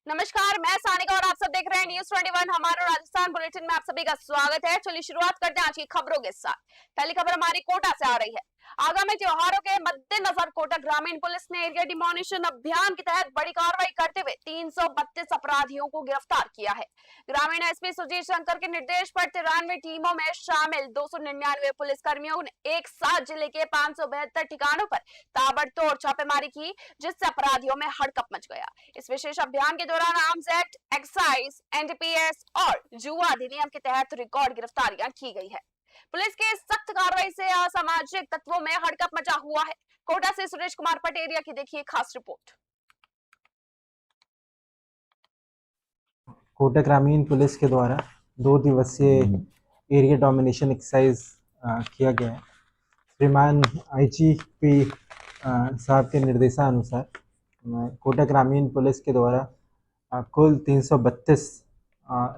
नमस्कार, मैं सानिका और आप सब देख रहे हैं न्यूज़ 21 हमारा राजस्थान बुलेटिन में आप सभी का स्वागत है। चलिए शुरुआत करते हैं आज की खबरों के साथ। पहली खबर हमारी कोटा से आ रही है। आगामी त्योहारों के मद्देनजर कोटा ग्रामीण पुलिस ने एरिया डिमोनिशन अभियान के तहत बड़ी कार्रवाई करते हुए 332 अपराधियों को गिरफ्तार किया है। ग्रामीण एसपी सुजीत शंकर के निर्देश पर 93 टीमों में शामिल 299 पुलिस कर्मियों ने एक साथ जिले के 572 ठिकानों पर ताबड़तोड़ छापेमारी की, जिससे अपराधियों में हड़कंप मच गया। इस विशेष अभियान के दौरान आर्म्स एक्ट, एक्साइज, एनडीपीएस और जुआ अधिनियम के तहत रिकॉर्ड गिरफ्तारियां की गई है। पुलिस के सख्त कार्रवाई से असामाजिक तत्वों में हड़कंप मचा हुआ है। कोटा से सुरेश कुमार पटेरिया की देखिए खास रिपोर्ट। कोटा ग्रामीण पुलिस के द्वारा 2 दिवसीय एरिया डोमिनेशन एक्सरसाइज किया गया है। श्रीमान आईजीपी साहब के निर्देशानुसार कोटा ग्रामीण पुलिस के द्वारा कुल 332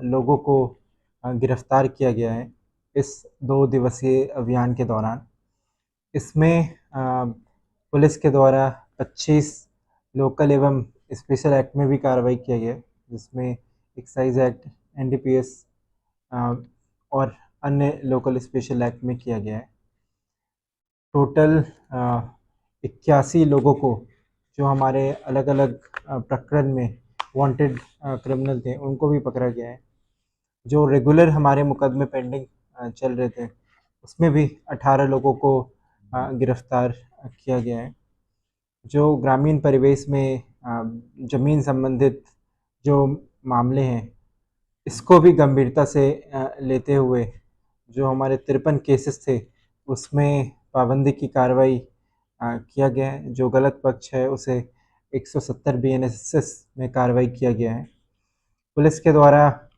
लोगों को गिरफ्तार किया गया है इस 2 दिवसीय अभियान के दौरान। इसमें पुलिस के द्वारा 25 लोकल एवं स्पेशल एक्ट में भी कार्रवाई किया गया है, जिसमें एक्साइज एक्ट, एनडीपीएस और अन्य लोकल स्पेशल एक्ट में किया गया है। टोटल 81 लोगों को, जो हमारे अलग अलग प्रकरण में वांटेड क्रिमिनल थे, उनको भी पकड़ा गया है। जो रेगुलर हमारे मुकदमे पेंडिंग चल रहे थे, उसमें भी 18 लोगों को गिरफ्तार किया गया है। जो ग्रामीण परिवेश में ज़मीन संबंधित जो मामले हैं, इसको भी गंभीरता से लेते हुए जो हमारे 53 केसेस थे, उसमें पाबंदी की कार्रवाई किया गया है। जो गलत पक्ष है, उसे 170 बीएनएसएस में कार्रवाई किया गया है। पुलिस के द्वारा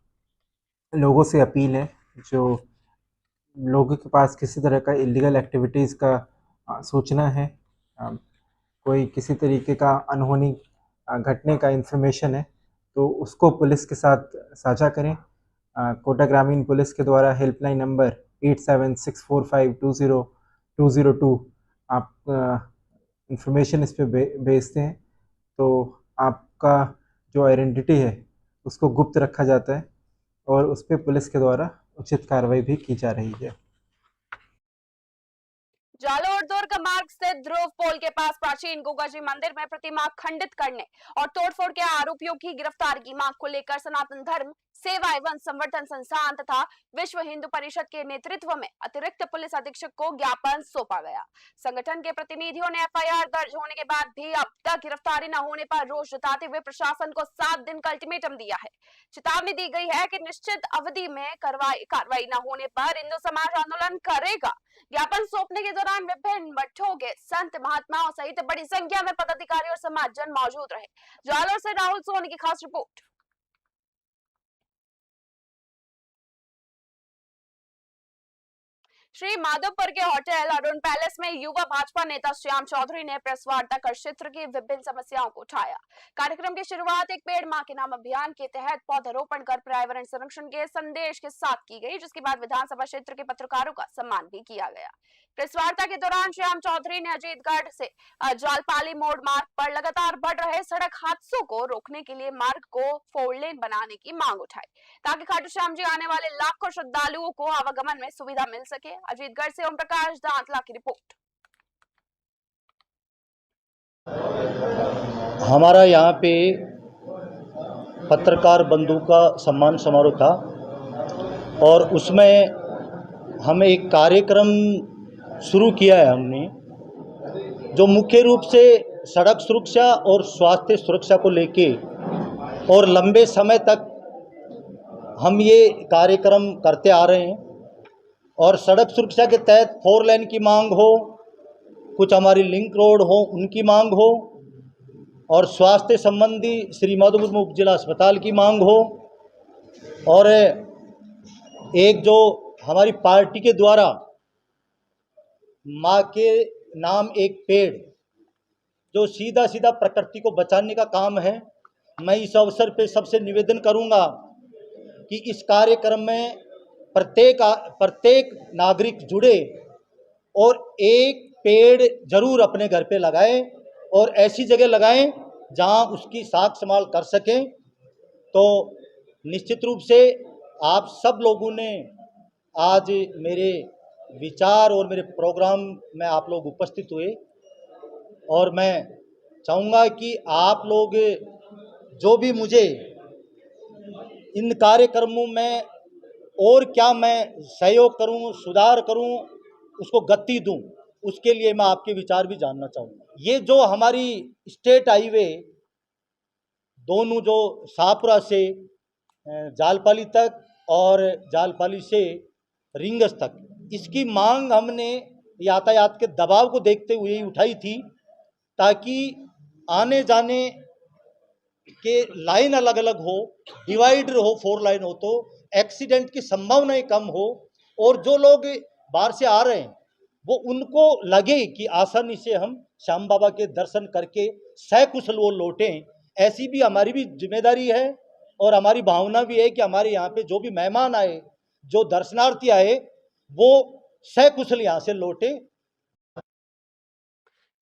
लोगों से अपील है, जो लोगों के पास किसी तरह का इलीगल एक्टिविटीज़ का सूचना है, कोई किसी तरीके का अनहोनी घटने का इंफॉर्मेशन है, तो उसको पुलिस के साथ साझा करें। कोटा ग्रामीण पुलिस के द्वारा हेल्पलाइन नंबर 8764520202 आप इंफॉर्मेशन इस पे भेजते हैं तो आपका जो आइडेंटिटी है उसको गुप्त रखा जाता है और उस पर पुलिस के द्वारा उचित कार्रवाई भी की जा रही है। जालोर दुर्ग मार्ग स्थित ध्रुव पोल के पास प्राचीन गोगाजी मंदिर में प्रतिमा खंडित करने और तोड़फोड़ के आरोपियों की गिरफ्तारी की मांग को लेकर सनातन धर्म सेवा एवं संवर्धन संस्थान तथा विश्व हिंदू परिषद के नेतृत्व में अतिरिक्त पुलिस अधीक्षक को ज्ञापन सौंपा गया। संगठन के प्रतिनिधियों ने एफआईआर दर्ज होने के बाद भी अब तक गिरफ्तारी न होने पर रोष जताते हुए प्रशासन को 7 दिन का अल्टीमेटम दिया है। चेतावनी दी गई है कि निश्चित अवधि में कार्रवाई न होने पर हिंदू समाज आंदोलन करेगा। ज्ञापन सौंपने के दौरान विभिन्न मठों के संत महात्माओं सहित बड़ी संख्या में पदाधिकारी और समाजजन मौजूद रहे। जालोर से राहुल सोनी की खास रिपोर्ट। श्री माधवपुर के होटल अरुण पैलेस में युवा भाजपा नेता श्याम चौधरी ने प्रेस वार्ता कर क्षेत्र की विभिन्न समस्याओं को उठाया। कार्यक्रम की शुरुआत एक पेड़ मां के नाम अभियान के तहत पौधारोपण कर पर्यावरण संरक्षण के संदेश के साथ की गई, जिसके बाद विधानसभा क्षेत्र के पत्रकारों का सम्मान भी किया गया। प्रेस वार्ता के दौरान श्याम चौधरी ने अजीतगढ़ से जालपाली मोड़ मार्ग पर लगातार बढ़ रहे सड़क हादसों को रोकने के लिए मार्ग को 4 लेन बनाने की मांग उठाई, ताकि खाटू श्याम जी आने वाले लाखों श्रद्धालुओं को आवागमन में सुविधा मिल सके। अजीतगढ़ से ओम प्रकाश दांतला की रिपोर्ट। हमारा यहाँ पे पत्रकार बंधु का सम्मान समारोह था और उसमें हम एक कार्यक्रम शुरू किया है हमने, जो मुख्य रूप से सड़क सुरक्षा और स्वास्थ्य सुरक्षा को लेके और लंबे समय तक हम ये कार्यक्रम करते आ रहे हैं। और सड़क सुरक्षा के तहत 4 लेन की मांग हो, कुछ हमारी लिंक रोड हो उनकी मांग हो, और स्वास्थ्य संबंधी श्री माधोपुर में उप जिला अस्पताल की मांग हो, और एक जो हमारी पार्टी के द्वारा माँ के नाम एक पेड़, जो सीधा सीधा प्रकृति को बचाने का काम है। मैं इस अवसर पे सबसे निवेदन करूंगा कि इस कार्यक्रम में प्रत्येक नागरिक जुड़े और एक पेड़ जरूर अपने घर पे लगाएं और ऐसी जगह लगाएं जहां उसकी साख संभाल कर सकें। तो निश्चित रूप से आप सब लोगों ने आज मेरे विचार और मेरे प्रोग्राम में आप लोग उपस्थित हुए, और मैं चाहूँगा कि आप लोग जो भी मुझे इन कार्यक्रमों में और क्या मैं सहयोग करूं, सुधार करूं, उसको गति दूं, उसके लिए मैं आपके विचार भी जानना चाहूँगा। ये जो हमारी स्टेट हाईवे दोनों जो शाहपुरा से जालपाली तक और जालपाली से रिंगस तक, इसकी मांग हमने यातायात के दबाव को देखते हुए ही उठाई थी, ताकि आने जाने के लाइन अलग अलग हो, डिवाइडर हो, 4 लाइन हो, तो एक्सीडेंट की संभावनाएं कम हो, और जो लोग बाहर से आ रहे हैं वो उनको लगे कि आसानी से हम श्याम बाबा के दर्शन करके सकुशल वो लौटें। ऐसी भी हमारी भी जिम्मेदारी है और हमारी भावना भी है कि हमारे यहाँ पे जो भी मेहमान आए, जो दर्शनार्थी आए, वो सकुशल यहाँ से लौटे।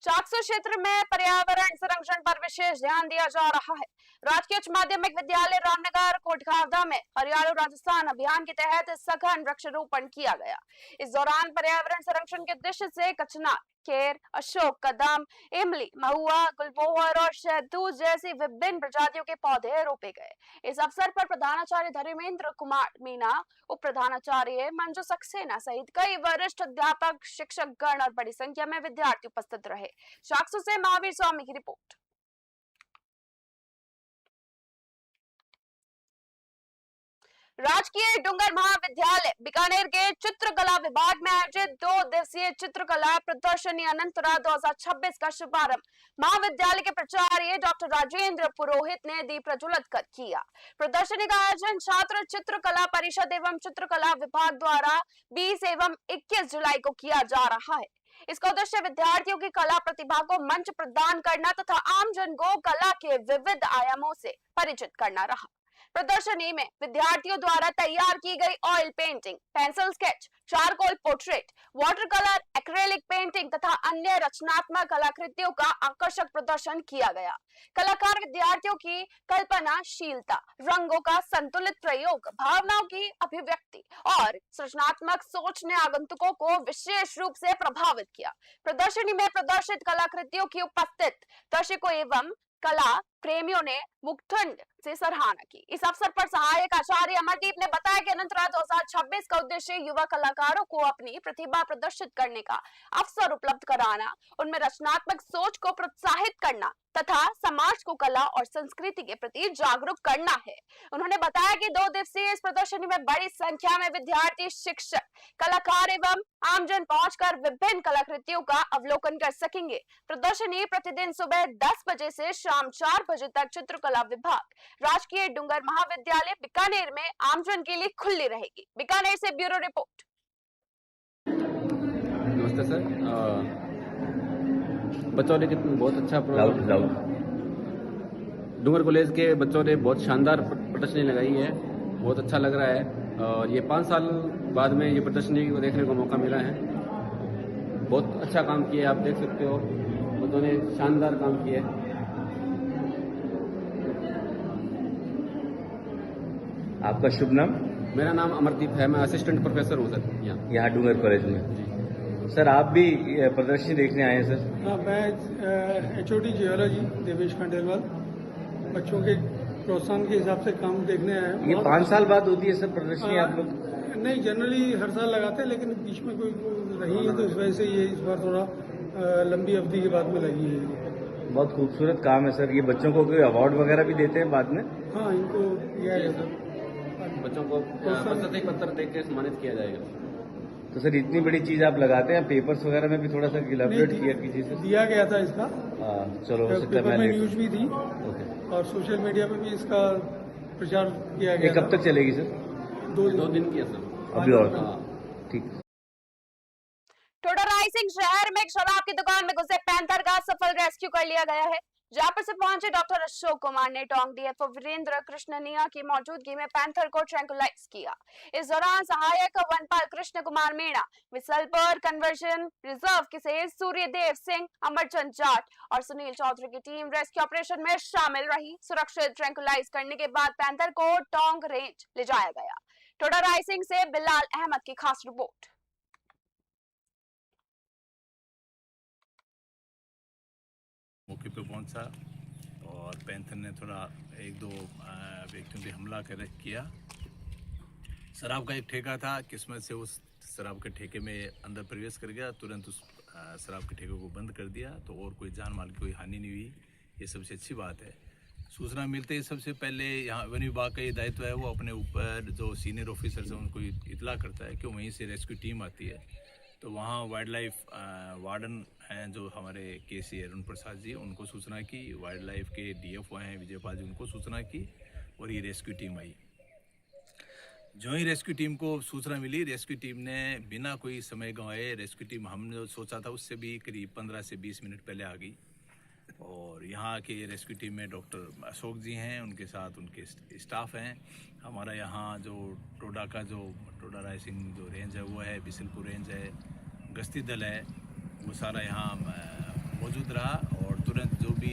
चाकसू क्षेत्र में पर्यावरण संरक्षण पर विशेष ध्यान दिया जा रहा है। राजकीय उच्च माध्यमिक विद्यालय रामनगर कोटखावदा में हरियाणा राजस्थान अभियान के तहत सघन वृक्षारोपण किया गया। इस दौरान पर्यावरण संरक्षण के उद्देश्य से कचना, केर, अशोक, कदम, इमली, महुआ, गुलमोहर और शहतूत जैसी विभिन्न प्रजातियों के पौधे रोपे गए। इस अवसर पर प्रधानाचार्य धर्मेंद्र कुमार मीना, उप प्रधानाचार्य मंजू सक्सेना सहित कई वरिष्ठ अध्यापक, शिक्षक गण और बड़ी संख्या में विद्यार्थी उपस्थित रहे। चाकसू से महावीर स्वामी की रिपोर्ट। राजकीय डूंगर महाविद्यालय बीकानेर के चित्रकला विभाग में आयोजित 2 दिवसीय चित्रकला प्रदर्शनी अनंतरा 2026 का शुभारंभ महाविद्यालय के प्राचार्य डॉक्टर राजेंद्र पुरोहित ने दीप प्रज्वलित कर किया। प्रदर्शनी का आयोजन छात्र चित्रकला परिषद एवं चित्रकला विभाग द्वारा 20 एवं 21 जुलाई को किया जा रहा है। इसका उद्देश्य विद्यार्थियों की कला प्रतिभा को मंच प्रदान करना तथा आमजन को कला के विविध आयामों से परिचित करना रहा। प्रदर्शनी में विद्यार्थियों द्वारा तैयार की गई oil painting, pencil sketch, charcoal portrait, water colour, acrylic painting तथा अन्य रचनात्मक कलाकृतियों का आकर्षक प्रदर्शन किया गया। कलाकार विद्यार्थियों की कल्पनाशीलता, रंगों का संतुलित प्रयोग, भावनाओं की अभिव्यक्ति और सृजनात्मक सोच ने आगंतुकों को विशेष रूप से प्रभावित किया। प्रदर्शनी में प्रदर्शित कलाकृतियों की उपस्थित दर्शकों एवं कला प्रेमियों ने मुक्तखंड से सराहना की। इस अवसर पर सहायक आचार्य अमरदीप ने बताया कि अनंतरा 2026 का उद्देश्य युवा कलाकारों को अपनी प्रतिभा प्रदर्शित करने का अवसर उपलब्ध कराना, उनमें रचनात्मक सोच को प्रोत्साहित करना तथा समाज को कला और संस्कृति के प्रति जागरूक करना है। उन्होंने बताया कि 2 दिवसीय इस प्रदर्शनी में बड़ी संख्या में विद्यार्थी, शिक्षक, कलाकार एवं आमजन पहुंचकर विभिन्न कलाकृतियों का अवलोकन कर सकेंगे। प्रदर्शनी प्रतिदिन सुबह 10 बजे से शाम 4 बजे तक चित्रकला विभाग राजकीय डूंगर महाविद्यालय बीकानेर में आमजन के लिए खुली रहेगी। बीकानेर से ब्यूरो रिपोर्ट। नमस्ते सर, बच्चों ने बहुत अच्छा डूंगर कॉलेज के बच्चों ने बहुत शानदार प्रदर्शनी लगाई है, बहुत अच्छा लग रहा है। और ये 5 साल बाद में ये प्रदर्शनी को देखने को मौका मिला है। बहुत अच्छा काम किया, आप देख सकते हो, बच्चों ने शानदार काम किया है। आपका शुभ नाम? मेरा नाम अमरदीप है, मैं असिस्टेंट प्रोफेसर हूँ सर यहाँ डूंगर कॉलेज में। सर आप भी प्रदर्शनी देखने आए हैं सर? हाँ, मैं HOD जियोलॉजी देवेश खंडेलवाल बच्चों के प्रोत्साहन के हिसाब से काम देखने आया हूँ। ये 5 साल बाद होती है सर प्रदर्शनी आप लोग? नहीं, जनरली हर साल लगाते हैं, लेकिन बीच में कोई रही है तो इस वजह से ये इस बार थोड़ा लंबी अवधि के बाद में लगी है। बहुत खूबसूरत काम है सर। ये बच्चों को कोई अवार्ड वगैरह भी देते हैं बाद में? हाँ, इनको दिया जाता है, बच्चों को प्रशस्ति पत्र देकर के सम्मानित किया जाएगा। तो सर इतनी बड़ी चीज आप लगाते हैं, पेपर्स वगैरह में भी थोड़ा सा इलाबोरेट किया कीजिए सर। दिया गया था इसका, चलो पेपर में न्यूज भी थी ओके, और सोशल मीडिया पे भी इसका प्रचार किया गया। कब तक चलेगी सर? 2 दिन की है सर अभी, और ठीक। टोडा रायसिंह शहर में एक शराब की दुकान में घुसे पैंथर का सफल रेस्क्यू कर लिया गया है। जयपुर से पहुंचे डॉक्टर अशोक कुमार ने टोंक डीएफओ वीरेंद्र कृष्णनिया की मौजूदगी में पैंथर को ट्रैंकुलाइज किया। इस दौरान सहायक वनपाल कृष्ण कुमार मीणा, विसलपुर कन्वर्जन रिजर्व से सूर्यदेव सिंह, अमरचंद जाट और सुनील चौधरी की टीम रेस्क्यू ऑपरेशन में शामिल रही। सुरक्षित ट्रैंकुलाइज करने के बाद पैंथर को टोंक रेंज ले जाया गया। टोडा राइसिंग से बिलाल अहमद की खास रिपोर्ट। मौके पे पहुंचा और पैंथर ने थोड़ा एक दो व्यक्तियों पे हमला किया। शराब का एक ठेका था, किस्मत से उस शराब के ठेके में अंदर प्रवेश कर गया, तुरंत उस शराब के ठेके को बंद कर दिया, तो और कोई जान माल की कोई हानि नहीं हुई। ये सबसे अच्छी बात है। सूचना मिलते ही सबसे पहले यहाँ वन विभाग का ये दायित्व है, वो अपने ऊपर जो सीनियर ऑफिसर्स हैं उनको इतला करता है कि वहीं से रेस्क्यू टीम आती है। तो वहाँ वाइल्ड लाइफ वार्डन हैं जो हमारे केसी अरुण प्रसाद जी, उनको सूचना की। वाइल्ड लाइफ के डीएफओ हैं विजयपाल जी, उनको सूचना की और ये रेस्क्यू टीम आई। जो ही रेस्क्यू टीम को सूचना मिली, रेस्क्यू टीम ने बिना कोई समय गंवाए, रेस्क्यू टीम हमने जो सोचा था उससे भी करीब 15 से 20 मिनट पहले आ गई। और यहाँ के रेस्क्यू टीम में डॉक्टर अशोक जी हैं, उनके साथ उनके स्टाफ हैं। हमारा यहाँ जो टोडा का जो टोडा राइसिंग जो रेंज है वो है, बिसलपुर रेंज है, गश्ती दल है, वो सारा यहाँ मौजूद रहा। और तुरंत जो भी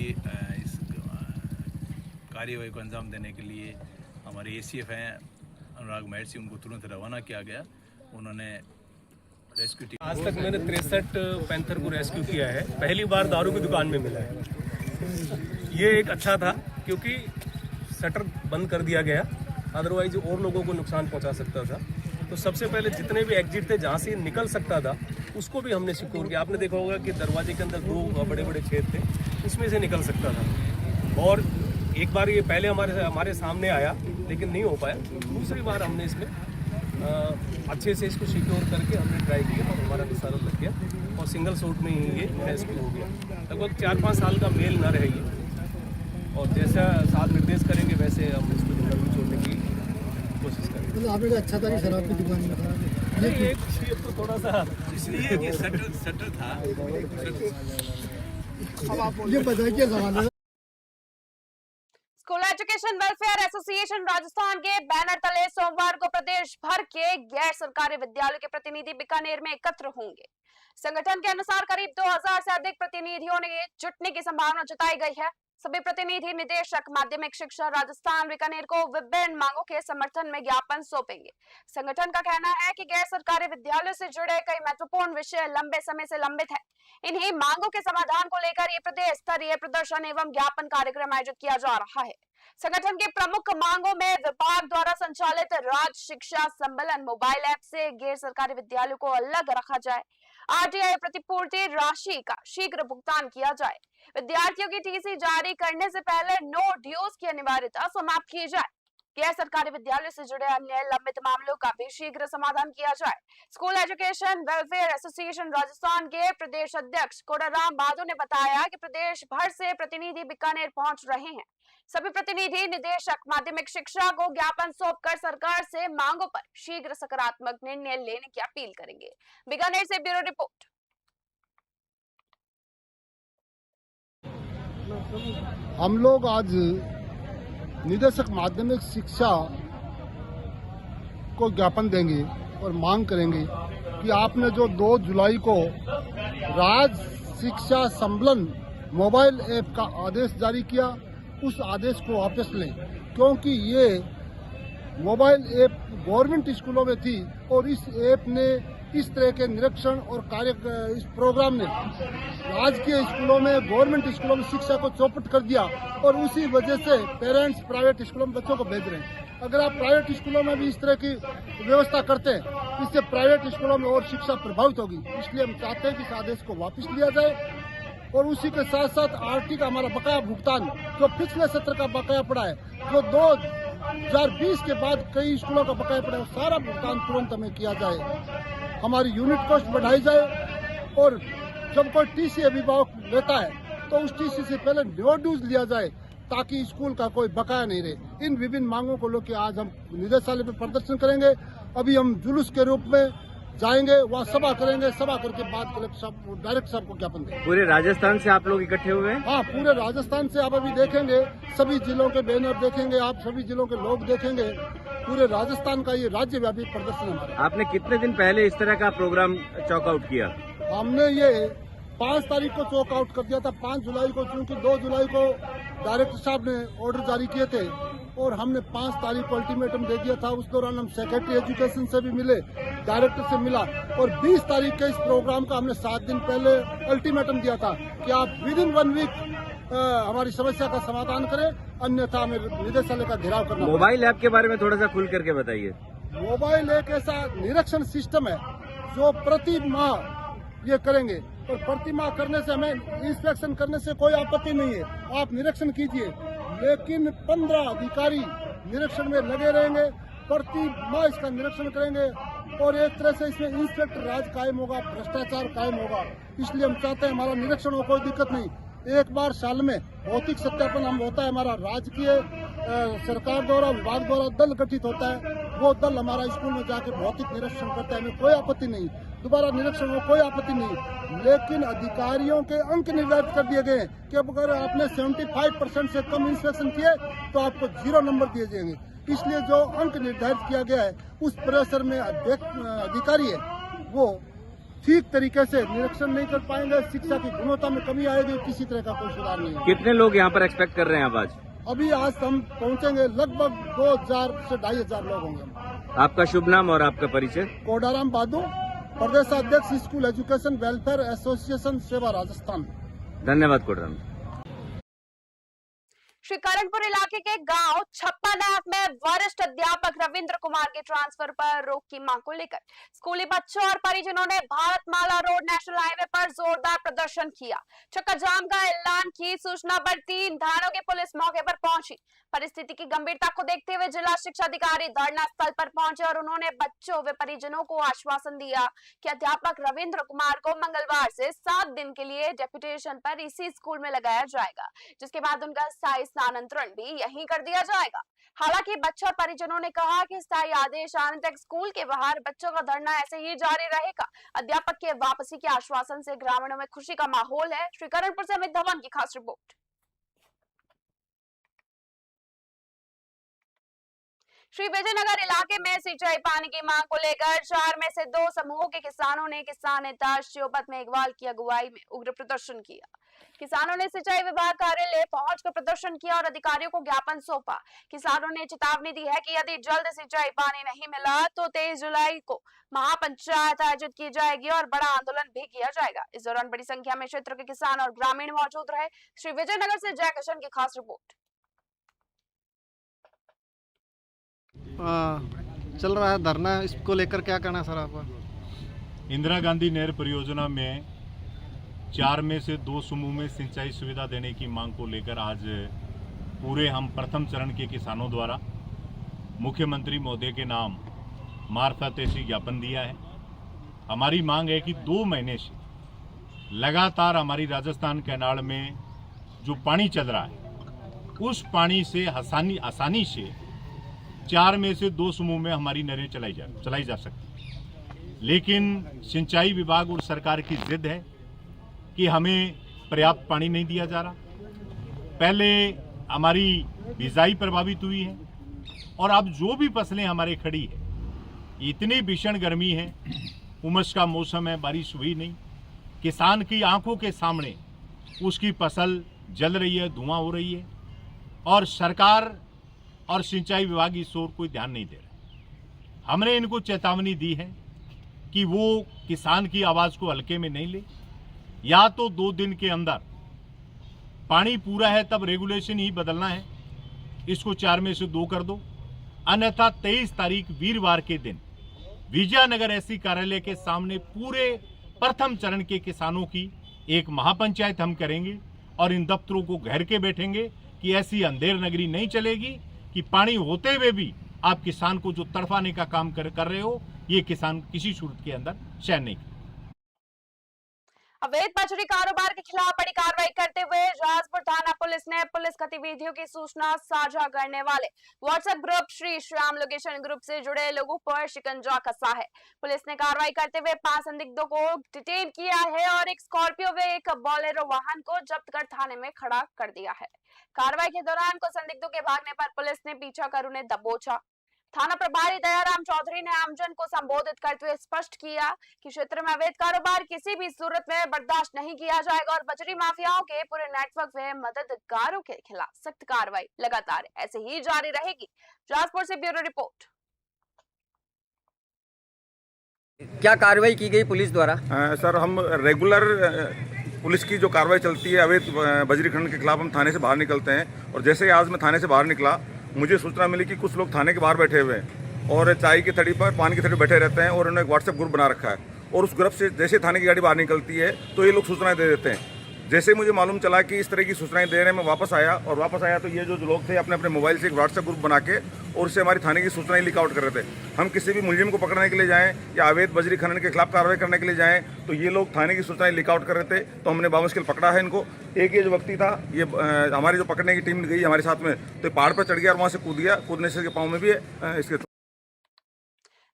इस कार्यवाही को अंजाम देने के लिए हमारे ACF हैं अनुराग महर सिंह, उनको तुरंत रवाना किया गया। उन्होंने रेस्क्यू टीम आज तक मैंने 63 पैंथर को रेस्क्यू किया है। पहली बार दारू की दुकान में मिला है। ये एक अच्छा था क्योंकि शटर बंद कर दिया गया, अदरवाइज और लोगों को नुकसान पहुंचा सकता था। तो सबसे पहले जितने भी एग्जिट थे जहां से निकल सकता था उसको भी हमने सिक्योर किया। आपने देखा होगा कि दरवाजे के अंदर 2 बड़े बड़े छेद थे, उसमें से निकल सकता था। और एक बार ये पहले हमारे सामने आया लेकिन नहीं हो पाया। दूसरी बार हमने इसमें अच्छे से इसको सिक्योर करके हमने ट्राई किया और हमारा निशाना लग गया और सिंगल शॉट में ही ये रेस्क्यू हो गया। लगभग 4-5 साल का मेल ना रहेगी और जैसा साथ निर्देश करेंगे वैसे हम इसको जल्दी छोड़ने की कोशिश करेंगे। तो आपने अच्छा था कि शराब की दुकान में था, नहीं एक तो थोड़ा सा इसलिए कि शटर था। ये बताइए सवाल है। School education welfare association Rajasthan के बैनर तले सोमवार को प्रदेश भर के गैर सरकारी विद्यालयों के प्रतिनिधि बीकानेर में एकत्र होंगे। संगठन के अनुसार करीब 2000 से अधिक प्रतिनिधियों ने जुटने की संभावना जताई गई है। सभी प्रतिनिधि निदेशक माध्यमिक शिक्षा राजस्थान बीकानेर को विभिन्न मांगों के समर्थन में ज्ञापन सौंपेंगे। संगठन का कहना है कि गैर सरकारी विद्यालयों से जुड़े कई महत्वपूर्ण विषय लंबे समय से लंबित है। इन्हीं मांगों के समाधान को लेकर ये प्रदेश स्तरीय प्रदर्शन एवं ज्ञापन कार्यक्रम आयोजित किया जा रहा है। संगठन की प्रमुख मांगों में विभाग द्वारा संचालित राज्य शिक्षा सम्मेलन मोबाइल ऐप से गैर सरकारी विद्यालयों को अलग रखा जाए, RTI प्रतिपूर्ति राशि का शीघ्र भुगतान किया जाए, विद्यार्थियों की TC जारी करने से पहले नो ड्यूज की अनिवार्यता समाप्त की जाए, गैर सरकारी विद्यालयों से जुड़े अन्य लंबित मामलों का भी शीघ्र समाधान किया जाए। School education welfare association Rajasthan के प्रदेश अध्यक्ष कोडाराम बादो ने बताया कि प्रदेश भर से प्रतिनिधि बीकानेर पहुंच रहे हैं। सभी प्रतिनिधि निदेशक माध्यमिक शिक्षा को ज्ञापन सौंपकर सरकार से मांगों पर शीघ्र सकारात्मक निर्णय लेने की अपील करेंगे। बीकानेर से ब्यूरो रिपोर्ट। हम लोग आज निदेशक माध्यमिक शिक्षा को ज्ञापन देंगे और मांग करेंगे कि आपने जो 2 जुलाई को राज्य शिक्षा सम्मेलन मोबाइल ऐप का आदेश जारी किया, उस आदेश को वापस लें, क्योंकि ये मोबाइल ऐप गवर्नमेंट स्कूलों में थी और इस ऐप ने इस तरह के निरीक्षण और कार्य इस प्रोग्राम ने राजकीय स्कूलों में गवर्नमेंट स्कूलों में शिक्षा को चौपट कर दिया और उसी वजह से पेरेंट्स प्राइवेट स्कूलों में बच्चों को भेज रहे हैं। अगर आप प्राइवेट स्कूलों में भी इस तरह की व्यवस्था करते हैं, इससे प्राइवेट स्कूलों में और शिक्षा प्रभावित होगी। इसलिए हम चाहते हैं कि इस आदेश को वापस लिया जाए और उसी के साथ साथ RT का हमारा बकाया भुगतान जो पिछले सत्र का बकाया पड़ा है, जो 2020 के बाद कई स्कूलों का बकाया पड़ा है, सारा भुगतान तुरंत हमें किया जाए। हमारी यूनिट कॉस्ट बढ़ाई जाए और जब कोई TC अभिभावक लेता है तो उस TC से पहले नो ड्यूज लिया जाए ताकि स्कूल का कोई बकाया नहीं रहे। इन विभिन्न मांगों को लेकर आज हम निदेशालय में प्रदर्शन करेंगे। अभी हम जुलूस के रूप में जाएंगे, वहाँ सभा करेंगे, सभा करके बाद कलेक्टर साहब डायरेक्टर साहब को ज्ञापन देंगे। पूरे राजस्थान से आप लोग इकट्ठे हुए हैं? हाँ, पूरे राजस्थान से आप अभी देखेंगे, सभी जिलों के बैनर देखेंगे, आप सभी जिलों के लोग देखेंगे। पूरे राजस्थान का ये राज्यव्यापी प्रदर्शन हमारा। आपने कितने दिन पहले इस तरह का प्रोग्राम चॉकआउट किया? हमने ये 5 तारीख को चॉकआउट कर दिया था, 5 जुलाई को, क्योंकि 2 जुलाई को डायरेक्टर साहब ने ऑर्डर जारी किए थे और हमने 5 तारीख को अल्टीमेटम दे दिया था। उस दौरान हम सेक्रेटरी एजुकेशन से भी मिले, डायरेक्टर से मिला और 20 तारीख के इस प्रोग्राम का हमने 7 दिन पहले अल्टीमेटम दिया था कि आप विद इन 1 वीक हमारी समस्या का समाधान करें, अन्यथा हमें निदेशालय का घेराव करना। मोबाइल ऐप के बारे में थोड़ा सा खुल करके बताइए। मोबाइल एक ऐसा निरीक्षण सिस्टम है जो प्रति माह ये करेंगे और प्रति माह करने से हमें इंस्पेक्शन करने से कोई आपत्ति नहीं है, आप निरीक्षण कीजिए, लेकिन 15 अधिकारी निरीक्षण में लगे रहेंगे, प्रति माह इसका निरीक्षण करेंगे और एक तरह से इसमें इंस्पेक्टर राज कायम होगा, भ्रष्टाचार कायम होगा। इसलिए हम चाहते हैं हमारा निरीक्षण हो, कोई दिक्कत नहीं। एक बार साल में भौतिक सत्यापन हम होता है, हमारा राजकीय सरकार द्वारा, विभाग द्वारा दल गठित होता है, वो दल हमारा स्कूल में जाके भौतिक निरीक्षण करता है, हमें कोई आपत्ति नहीं। दोबारा निरीक्षण हो, कोई आपत्ति नहीं, लेकिन अधिकारियों के अंक निर्धारित कर दिए गए हैं कि अगर आपने 75% से कम इंस्पेक्शन किए तो आपको 0 नंबर दिए जाएंगे। इसलिए जो अंक निर्धारित किया गया है उस परिसर में अधिकारी है वो ठीक तरीके से निरीक्षण नहीं कर पाएंगे, शिक्षा की गुणवत्ता में कमी आएगी, किसी तरह का कोई सुधार नहीं है। कितने लोग यहाँ पर एक्सपेक्ट कर रहे हैं आप आज? अभी आज हम पहुंचेंगे, लगभग 2000 से 2500 लोग होंगे। आपका शुभ नाम और आपका परिचय? कोडाराम बादू, प्रदेशाध्यक्ष स्कूल एजुकेशन वेलफेयर एसोसिएशन सेवा राजस्थान। धन्यवाद कोडाराम। श्रीकरणपुर इलाके के गांव छप्पानाथ में वरिष्ठ अध्यापक रविंद्र कुमार के ट्रांसफर पर रोक की मांग को लेकर स्कूली बच्चों और परिजनों ने भारतमाला रोड नेशनल हाईवे पर जोरदार प्रदर्शन किया। चक्का जाम का ऐलान की सूचना पर 3 थानों की पुलिस मौके पर पहुंची। परिस्थिति की गंभीरता को देखते हुए जिला शिक्षा अधिकारी धरना स्थल पर पहुंचे और उन्होंने बच्चों व परिजनों को आश्वासन दिया कि अध्यापक रविंद्र कुमार को मंगलवार से 7 दिन के लिए डेप्यूटेशन पर इसी स्कूल में लगाया जाएगा, जिसके बाद उनका स्थायी स्थानांतरण भी यहीं कर दिया जाएगा। हालांकि बच्चों और परिजनों ने कहा कि स्थायी आदेश आने तक स्कूल के बाहर बच्चों का धरना ऐसे ही जारी रहेगा। अध्यापक के वापसी के आश्वासन से ग्रामीणों में खुशी का माहौल है। श्रीकरणपुर से अमित धवन की खास रिपोर्ट। श्री विजयनगर इलाके में सिंचाई पानी की मांग को लेकर 4 में से 2 समूहों के किसानों ने किसान नेता शिवपत मेघवाल की अगुवाई में उग्र प्रदर्शन किया। किसानों ने सिंचाई विभाग कार्यालय पहुंचकर प्रदर्शन किया और अधिकारियों को ज्ञापन सौंपा। किसानों ने चेतावनी दी है कि यदि जल्द सिंचाई पानी नहीं मिला तो 23 जुलाई को महापंचायत आयोजित की जाएगी और बड़ा आंदोलन भी किया जाएगा। इस दौरान बड़ी संख्या में क्षेत्र के किसान और ग्रामीण मौजूद रहे। श्री विजयनगर से जयकिशन की खास रिपोर्ट। चल रहा है धरना, इसको लेकर क्या कहना सर आपका? इंदिरा गांधी नहर परियोजना में 4 में से 2 समूह में सिंचाई सुविधा देने की मांग को लेकर आज पूरे हम प्रथम चरण के किसानों द्वारा मुख्यमंत्री महोदय के नाम मार्फत ऐसी ज्ञापन दिया है। हमारी मांग है कि 2 महीने से लगातार हमारी राजस्थान कैनाल में जो पानी चल रहा है उस पानी से आसानी से 4 में से 2 समूह में हमारी नहरें चलाई जा सकती, लेकिन सिंचाई विभाग और सरकार की जिद है कि हमें पर्याप्त पानी नहीं दिया जा रहा। पहले हमारी बिजाई प्रभावित हुई है और अब जो भी फसलें हमारे खड़ी है, इतनी भीषण गर्मी है, उमस का मौसम है, बारिश हुई नहीं, किसान की आंखों के सामने उसकी फसल जल रही है, धुआं हो रही है और सरकार और सिंचाई विभाग इस ओर कोई ध्यान नहीं दे रहा। हमने इनको चेतावनी दी है कि वो किसान की आवाज़ को हल्के में नहीं ले, या तो 2 दिन के अंदर पानी पूरा है तब रेगुलेशन ही बदलना है, इसको 4 में से 2 कर दो, अन्यथा 23 तारीख वीरवार के दिन विजयनगर एससी कार्यालय के सामने पूरे प्रथम चरण के किसानों की एक महापंचायत हम करेंगे और इन दफ्तरों को घेर के बैठेंगे कि ऐसी अंधेर नगरी नहीं चलेगी कि पानी होते हुए भी आप किसान को जो तड़पाने का काम कर रहे हो, ये किसान किसी सूरत के अंदर सहन नहीं। अवैध बजरी कारोबार के खिलाफ बड़ी कार्रवाई करते हुए राजपुर थाना पुलिस ने पुलिस गतिविधियों की सूचना साझा करने वाले WhatsApp group Shri Shyam location group से जुड़े लोगों पर शिकंजा कसा है। पुलिस ने कार्रवाई करते हुए 5 संदिग्धों को डिटेन किया है और एक स्कॉर्पियो व एक बोलेरो वाहन को जब्त कर थाने में खड़ा कर दिया है। कार्रवाई के दौरान कुछ संदिग्धों के भागने पर पुलिस ने पीछा कर उन्हें दबोचा। थाना प्रभारी दयाराम चौधरी ने आमजन को संबोधित करते हुए स्पष्ट किया कि क्षेत्र में अवैध कारोबार किसी भी सूरत में बर्दाश्त नहीं किया जाएगा और बजरी माफियाओं के पूरे नेटवर्क व मददगारों के खिलाफ सख्त कार्रवाई लगातार ऐसे ही जारी रहेगी। राजपुर से ब्यूरो रिपोर्ट। क्या कार्रवाई की गई पुलिस द्वारा? सर, हम रेगुलर पुलिस की जो कार्रवाई चलती है अवैध बजरी खनन के खिलाफ हम थाने से बाहर निकलते हैं और जैसे आज मैं थाने से बाहर निकला मुझे सूचना मिली कि कुछ लोग थाने के बाहर बैठे हुए हैं और चाय की थड़ी पर पानी की थड़ी बैठे रहते हैं और उन्होंने एक व्हाट्सएप ग्रुप बना रखा है और उस ग्रुप से जैसे थाने की गाड़ी बाहर निकलती है तो ये लोग सूचनाएं दे देते हैं। जैसे मुझे मालूम चला कि इस तरह की सूचनाएं दे रहे हैं मैं वापस आया तो ये जो लोग थे अपने अपने मोबाइल से एक व्हाट्सएप ग्रुप बना के और उससे हमारी थाने की सूचनाएं लीक आउट कर रहे थे। हम किसी भी मुलजिम को पकड़ने के लिए जाएं या अवैध बजरी खनन के खिलाफ कार्रवाई करने के लिए जाएं तो ये लोग थाने की सूचनाएं लीक आउट कर रहे थे तो हमने बामुश्किल पकड़ा है इनको। एक ये जो व्यक्ति था ये हमारी जो पकड़ने की टीम गई हमारे साथ में तो पहाड़ पर चढ़ गया और वहाँ से कूद गया। कूदने से पाँव में भी इसके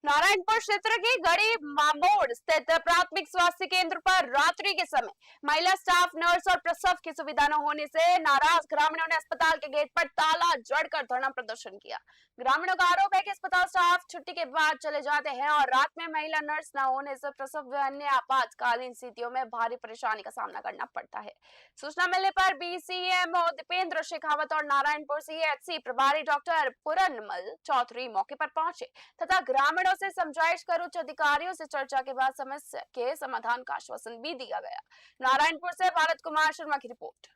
नारायणपुर क्षेत्र के गड़ी मामोड़ स्थित प्राथमिक स्वास्थ्य केंद्र पर रात्रि के समय महिला स्टाफ नर्स और प्रसव की सुविधा न होने से नाराज ग्रामीणों ने अस्पताल के गेट पर ताला जड़कर धरना प्रदर्शन किया। ग्रामीणों का आरोप है कि अस्पताल स्टाफ छुट्टी के बाद चले जाते हैं और रात में महिला नर्स न होने से प्रसव व अन्य आपातकालीन स्थितियों में भारी परेशानी का सामना करना पड़ता है। सूचना मिलने पर BCMO दीपेंद्र शेखावत और नारायणपुर CHC प्रभारी डॉक्टर पूरनमल चौधरी मौके पर पहुंचे तथा ग्रामीणों से समझाइश कर उच्च अधिकारियों से चर्चा के बाद समस्या के समाधान का आश्वासन भी दिया गया। नारायणपुर से भारत कुमार शर्मा की रिपोर्ट।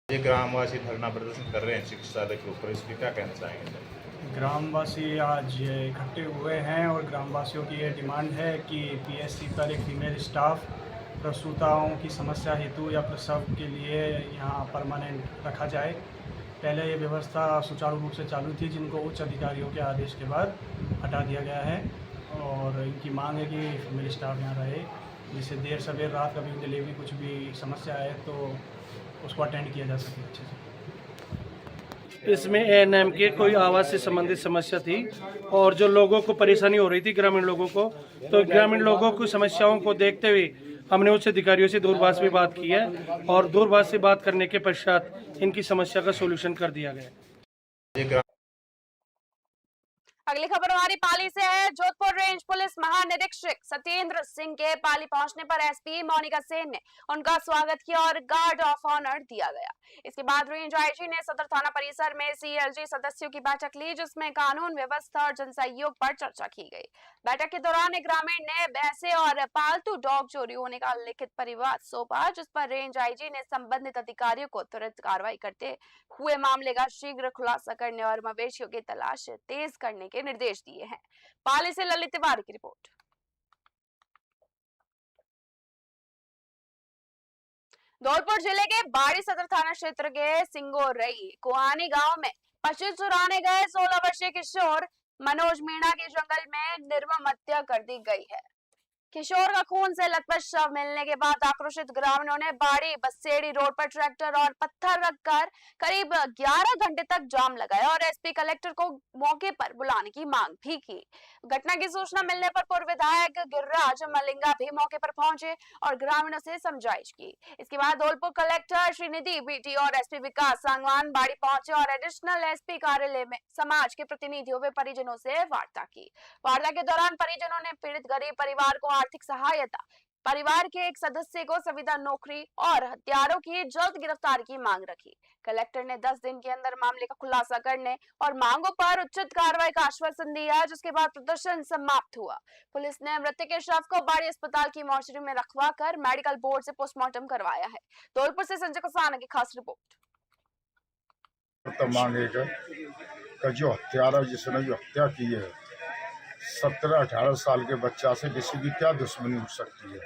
ये ग्रामवासी धरना प्रदर्शन कर रहे हैं चिकित्सालय के ऊपर, इस पर क्या कहना चाहेंगे? ग्रामवासी आज इकट्ठे हुए हैं और ग्रामवासियों की ये डिमांड है कि PSC पर एक फीमेल स्टाफ प्रसूताओं की समस्या हेतु या प्रसव के लिए यहाँ परमानेंट रखा जाए। पहले ये व्यवस्था सुचारू रूप से चालू थी जिनको उच्च अधिकारियों के आदेश के बाद हटा दिया गया है और इनकी मांग है कि फीमेल स्टाफ यहाँ रहे जिससे देर सवेर रात कभी डिलीवरी कुछ भी समस्या है तो उसको अटेंड किया जा सके अच्छे से। इसमें ANM के कोई आवास से संबंधित समस्या थी और जो लोगों को परेशानी हो रही थी ग्रामीण लोगों को, तो ग्रामीण लोगों की समस्याओं को देखते हुए हमने उच्च अधिकारियों से दूरभाष में बात की है और दूरभाष से बात करने के पश्चात इनकी समस्या का सॉल्यूशन कर दिया गया। अगली खबर हमारी पाली से है। जोधपुर रेंज पुलिस महानिरीक्षक सत्येंद्र सिंह के पाली पहुंचने पर SP मोनिका सेन ने उनका स्वागत किया और गार्ड ऑफ ऑनर दिया गया। इसके बाद रेंज IG ने सदर थाना परिसर में CLG सदस्यों की बैठक ली जिसमें कानून व्यवस्था और जनसहयोग पर चर्चा की गई। बैठक के दौरान एक ग्रामीण ने भैंसे और पालतू डॉग चोरी होने का लिखित परिवाद सौंपा जिस पर रेंज IG ने संबंधित अधिकारियों को तुरंत कार्रवाई करते हुए मामले का शीघ्र खुलासा करने और मवेशियों की तलाश तेज करने के निर्देश दिए हैं। पाली से ललित तिवारी की रिपोर्ट। धौलपुर जिले के बाड़ी सदर थाना क्षेत्र के सिंगोरई कुआनी गांव में पशु चुराने गए 16 वर्षीय किशोर मनोज मीणा की जंगल में निर्मम हत्या कर दी गई है। किशोर का खून से लथपथ शव मिलने के बाद आक्रोशित ग्रामीणों ने बाड़ी बसेड़ी रोड पर ट्रैक्टर और पत्थर रखकर करीब 11 घंटे तक जाम लगाया और SP कलेक्टर को मौके पर बुलाने की मांग भी की। घटना की सूचना मिलने पर पूर्व विधायक गिरिराज मलिंगा भी मौके पर पहुंचे और ग्रामीणों से समझाइश की। इसके बाद धौलपुर कलेक्टर श्रीनिधि BT और SP विकास सांगवान बाड़ी पहुंचे और एडिशनल SP कार्यालय में समाज के प्रतिनिधियों व परिजनों से वार्ता की। वार्ता के दौरान परिजनों ने पीड़ित गरीब परिवार को आर्थिक सहायता, परिवार के एक सदस्य को संविदा नौकरी और हत्यारों की जल्द गिरफ्तारी की मांग रखी। कलेक्टर ने 10 दिन के अंदर मामले का खुलासा करने और मांगों पर उचित कार्रवाई का आश्वासन दिया जिसके बाद प्रदर्शन समाप्त हुआ। पुलिस ने मृतक के शव को बाड़ी अस्पताल की मोर्चरी में रखवा कर मेडिकल बोर्ड से पोस्टमार्टम करवाया है। धौलपुर से संजय कसाना की खास रिपोर्ट। जो हत्यारा जिसने जो हत्या की है 17-18 साल के बच्चा से किसी की क्या दुश्मनी हो सकती है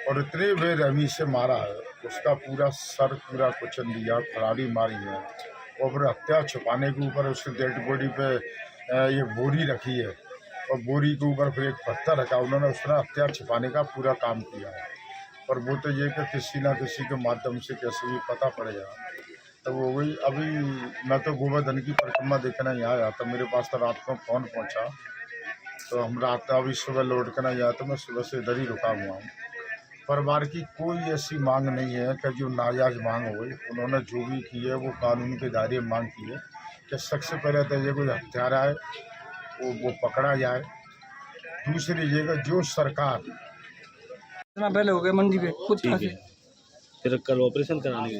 और इतने बेरहमी से मारा है, उसका पूरा सर पूरा कुचल दिया, फरारी मारी है और फिर हत्या छुपाने के ऊपर उसकी डेड बॉडी पे ये बोरी रखी है और बोरी के ऊपर फिर एक पत्थर रखा, उन्होंने उस तरह हथियार छिपाने का पूरा काम किया है। पर वो तो ये कि किसी ना किसी के माध्यम से कैसे भी पता पड़ेगा। तो वो वही अभी मैं तो गोवर्धन की परिक्रमा देखना यहाँ आया, तो मेरे पास तो रात को फ़ोन पहुँचा, तो हम रात अभी सुबह लौट कर नहीं आया, तो मैं सुबह से इधर ही रुका हुआ हूँ। परिवार की कोई ऐसी मांग नहीं है कि जो नाजायज मांग हो। उन्होंने जो भी की है वो कानून के दायरे में मांग की है कि सबसे पहले तो ये कोई हत्यारा है वो पकड़ा जाए। दूसरी जगह जो सरकार पहले हो गए मंडी पे कुछ फिर कल ऑपरेशन कराने गए?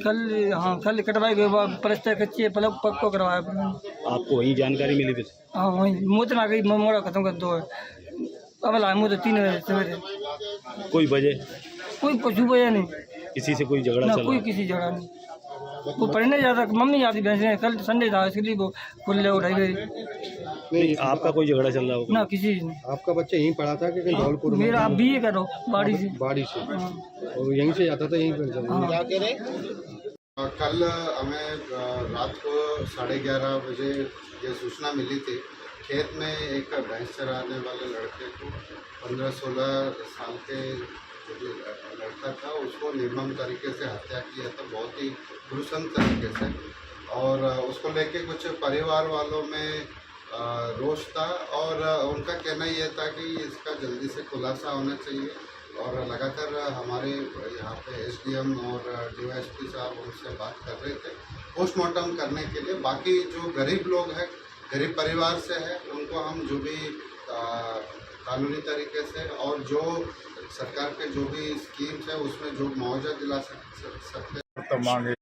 कल कटवाई गए, प्लास्टर कच्ची है, पक्को करवाया। आपको वही जानकारी मिली फिर? हाँ वही मुँह आ गई, मोड़ा खत्म कर दो। अब लाए मुँह तो 3 बजे सवेरे। कोई वजह? कोई कुछ वजह नहीं, किसी से कोई झगड़ा चला? कोई किसी झगड़ा नहीं। वो पढ़ने जाता, मम्मी आती भैंसे, कल संडे था इसलिए वो खुले उठाई गई। नहीं, आपका कोई झगड़ा चल रहा होगा? ना किसी नहीं। आपका बच्चा यहीं पढ़ा था कि कहीं धौलपुर में? मेरा BA करो बाड़ी से। और यहीं से जाता था, यहीं पर? कल हमें रात को 11:30 बजे ये सूचना मिली थी, खेत में एक भैंस चराने वाले लड़के को 15-16 साल के जो लड़का था उसको निर्मम तरीके से हत्या किया था, बहुत ही घृणित तरीके से। और उसको लेके कुछ परिवार वालों में रोष था और उनका कहना यह था कि इसका जल्दी से खुलासा होना चाहिए। और लगातार हमारे यहाँ पे SDM और DYSP साहब उनसे बात कर रहे थे पोस्टमार्टम करने के लिए। बाकी जो गरीब लोग हैं, गरीब परिवार से है, उनको हम जो भी कानूनी तरीके से और जो सरकार के जो भी स्कीम्स है उसमें जो मुआवजा दिला सकते मांगे।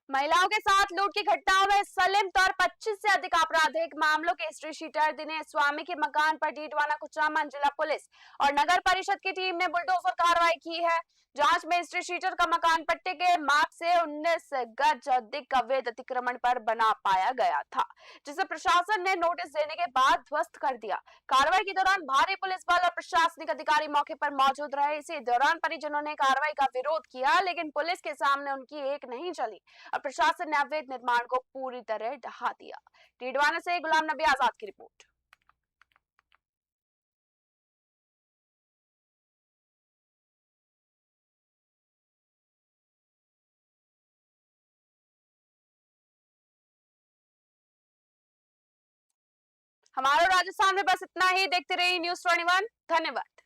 महिलाओं के साथ लूट की घटनाओं में संलिप्त और 25 से अधिक आपराधिक मामलों के हिस्ट्री शीटर दिनेश स्वामी के मकान पर डीडवाना कुचामन जिला पुलिस और नगर परिषद की टीम ने बुलडोजर कार्रवाई की है। जांच में हिस्ट्री शीटर का मकान पट्टे के माप से 19 गज अधिक अवैध अतिक्रमण पर बना पाया गया था, जिसे प्रशासन ने नोटिस देने के बाद ध्वस्त कर दिया। कार्रवाई के दौरान भारी पुलिस बल और प्रशासनिक अधिकारी मौके पर मौजूद रहे। इसी दौरान परिजनों ने कार्रवाई का विरोध किया, लेकिन पुलिस के सामने उनकी एक नहीं चली और प्रशासन ने अवैध निर्माण को पूरी तरह ढहा दिया। डीडवाना से गुलाम नबी आजाद की रिपोर्ट। हमारा राजस्थान में बस इतना ही। देखते रहिए न्यूज़ 21। धन्यवाद।